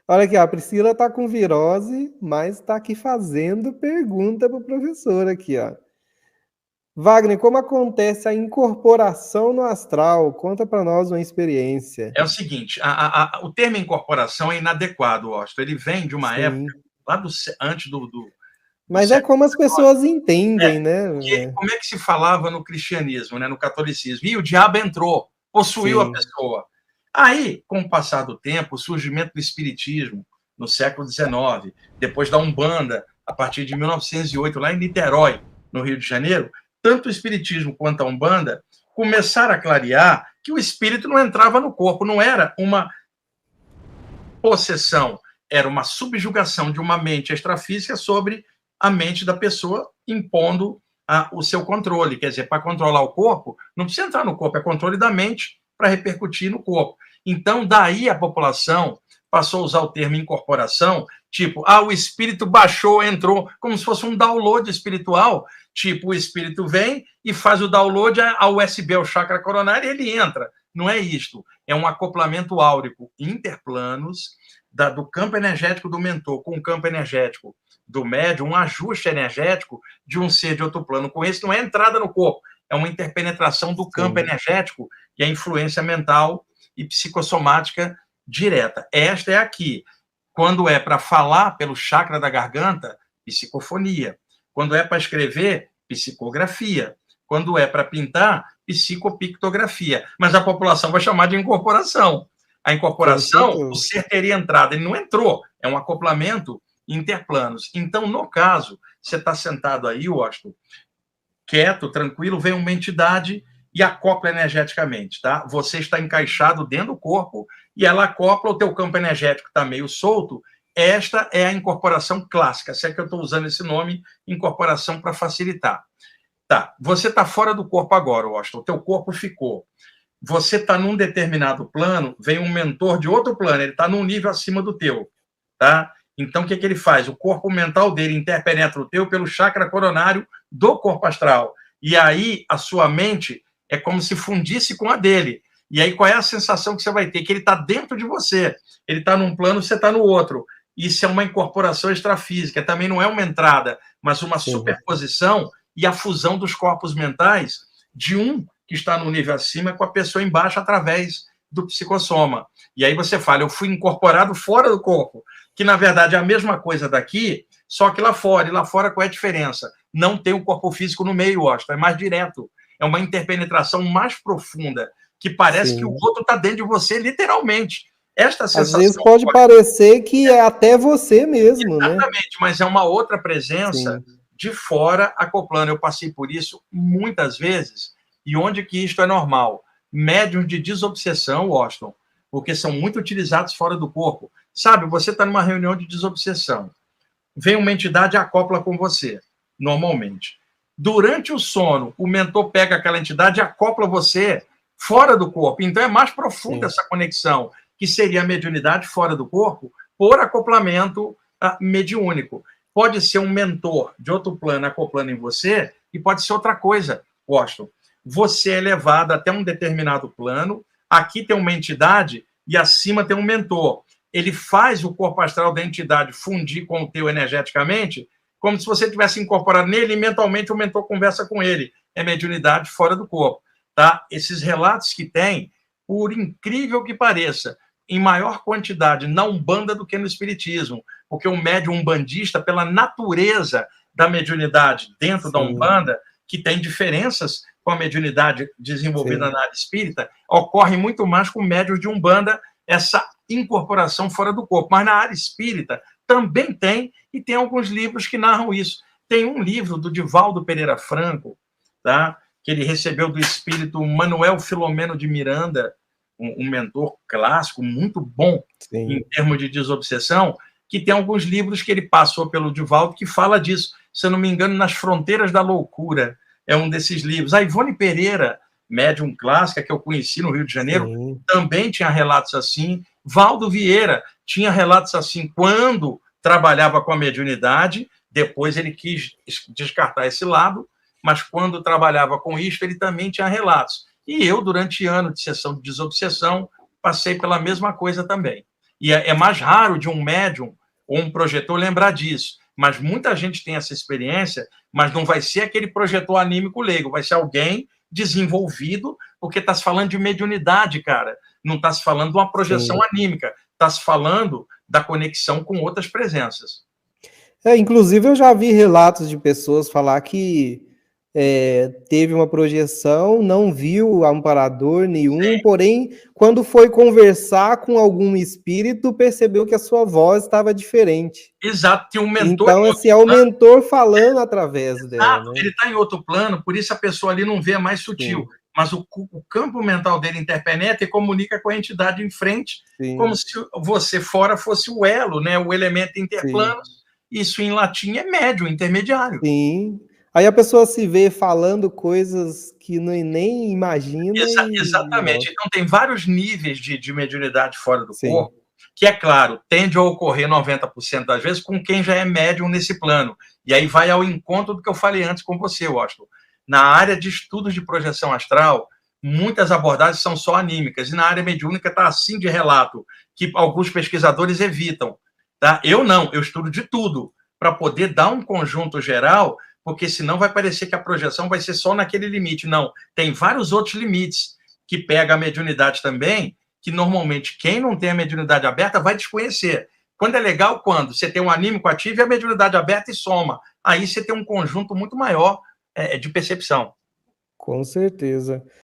Olha aqui, ó, a Priscila tá com virose, mas tá aqui fazendo pergunta pro professor aqui, ó. Wagner, como acontece a incorporação no astral? Conta para nós uma experiência. É o seguinte, o termo incorporação é inadequado, Austin. Ele vem de uma época, Sim. lá antes do Mas é século como as pessoas XIX, entendem, que né? como é que se falava no cristianismo, né, no catolicismo? E o diabo entrou, possuiu a Sim, pessoa. Aí, com o passar do tempo, o surgimento do espiritismo no século XIX, depois da Umbanda, a partir de 1908, lá em Niterói, no Rio de Janeiro, tanto o espiritismo quanto a Umbanda começaram a clarear que o espírito não entrava no corpo, não era uma possessão, era uma subjugação de uma mente extrafísica sobre a mente da pessoa, impondo o seu controle. Quer dizer, para controlar o corpo, não precisa entrar no corpo, é controle da mente para repercutir no corpo. Então, daí a população passou a usar o termo incorporação, tipo, o espírito baixou, entrou, como se fosse um download espiritual, tipo, o espírito vem e faz o download ao USB, ao chakra coronário, e ele entra. Não é isto, é um acoplamento áurico interplanos do campo energético do mentor com o campo energético do médium, um ajuste energético de um ser de outro plano. Com esse não é entrada no corpo, é uma interpenetração do campo sim. energético e a influência mental e psicossomática direta. Esta é aqui. Quando é para falar pelo chakra da garganta, psicofonia. Quando é para escrever, psicografia. Quando é para pintar, psicopictografia. Mas a população vai chamar de incorporação. A Com incorporação, o certeza. ser teria entrado, ele não entrou, é um acoplamento interplanos. Então, no caso, você está sentado aí, Washington, quieto, tranquilo, vem uma entidade e acopla energeticamente, tá? Você está encaixado dentro do corpo e ela acopla, o teu campo energético está meio solto. Esta é a incorporação clássica, se é que eu estou usando esse nome, incorporação para facilitar. Tá, você está fora do corpo agora, Washington, o teu corpo ficou. Você está num determinado plano, vem um mentor de outro plano, ele está num nível acima do teu, tá? Então, o que ele faz? O corpo mental dele interpenetra o teu pelo chakra coronário do corpo astral. E aí, a sua mente é como se fundisse com a dele. E aí, qual é a sensação que você vai ter? Que ele está dentro de você. Ele está num plano, você está no outro. Isso é uma incorporação extrafísica. Também não é uma entrada, mas uma Sim. superposição e a fusão dos corpos mentais de um que está no nível acima com a pessoa embaixo através do psicossoma. E aí você fala, eu fui incorporado fora do corpo, que na verdade é a mesma coisa daqui, só que lá fora. E lá fora qual é a diferença? Não tem o corpo físico no meio, Austin, é mais direto. É uma interpenetração mais profunda, que parece que o Sim. outro está dentro de você, literalmente. Esta Às vezes sensação pode parecer que é até você mesmo, né? exatamente, mas é uma outra presença Sim. de fora acoplando. Eu passei por isso muitas vezes. E onde que isto é normal? Médiuns de desobsessão, Washington, porque são muito utilizados fora do corpo. Sabe, você está numa reunião de desobsessão. Vem uma entidade e acopla com você, normalmente. Durante o sono, o mentor pega aquela entidade e acopla você fora do corpo. Então é mais profunda Sim. essa conexão, que seria a mediunidade fora do corpo, por acoplamento mediúnico. Pode ser um mentor de outro plano acoplando em você, e pode ser outra coisa, Washington. Você é levado até um determinado plano, aqui tem uma entidade e acima tem um mentor. Ele faz o corpo astral da entidade fundir com o teu energeticamente, como se você tivesse incorporado nele e mentalmente o mentor conversa com ele. É mediunidade fora do corpo. Tá? Esses relatos que tem, por incrível que pareça, em maior quantidade na Umbanda do que no Espiritismo, porque o médium umbandista, pela natureza da mediunidade dentro da Sim. Umbanda, que tem diferenças com a mediunidade desenvolvida Sim. na área espírita, ocorre muito mais com médios de Umbanda essa incorporação fora do corpo. Mas na área espírita também tem, e tem alguns livros que narram isso. Tem um livro do Divaldo Pereira Franco, tá? Que ele recebeu do espírito Manuel Filomeno de Miranda, um mentor clássico, muito bom em Sim. termos de desobsessão, que tem alguns livros que ele passou pelo Divaldo que fala disso. Se eu não me engano, Nas Fronteiras da Loucura é um desses livros. A Ivone Pereira, médium clássica que eu conheci no Rio de Janeiro, Sim. também tinha relatos assim. Valdo Vieira tinha relatos assim quando trabalhava com a mediunidade, depois ele quis descartar esse lado, mas quando trabalhava com isso, ele também tinha relatos. E eu, durante anos de sessão de desobsessão, passei pela mesma coisa também. E é mais raro de um médium ou um projetor lembrar disso. Mas muita gente tem essa experiência, mas não vai ser aquele projetor anímico leigo, vai ser alguém desenvolvido, porque está se falando de mediunidade, cara. Não está se falando de uma projeção anímica, está se falando da conexão com outras presenças. Inclusive, eu já vi relatos de pessoas falar que teve uma projeção, não viu amparador nenhum, porém, quando foi conversar com algum espírito, percebeu que a sua voz estava diferente. Exato, tem um mentor. Então, assim, é o mentor falando através dela, né? Ele está em outro plano, por isso a pessoa ali não vê, mais sutil. Sim. Mas o campo mental dele interpenetra e comunica com a entidade em frente, sim, como se você fora fosse o elo, né? O elemento interplanos. Sim. Isso em latim é médium, intermediário. Sim. Aí a pessoa se vê falando coisas que nem imagina. Exatamente. Então, tem vários níveis de mediunidade fora do corpo, que, é claro, tende a ocorrer 90% das vezes com quem já é médium nesse plano. E aí vai ao encontro do que eu falei antes com você, Washington. Na área de estudos de projeção astral, muitas abordagens são só anímicas, e na área mediúnica está assim de relato, que alguns pesquisadores evitam. Tá? Eu não, eu estudo de tudo, para poder dar um conjunto geral, porque senão vai parecer que a projeção vai ser só naquele limite. Não, tem vários outros limites que pega a mediunidade também, que normalmente quem não tem a mediunidade aberta vai desconhecer. Quando é legal, quando você tem um anímico ativo e a mediunidade aberta e soma. Aí você tem um conjunto muito maior de percepção. Com certeza.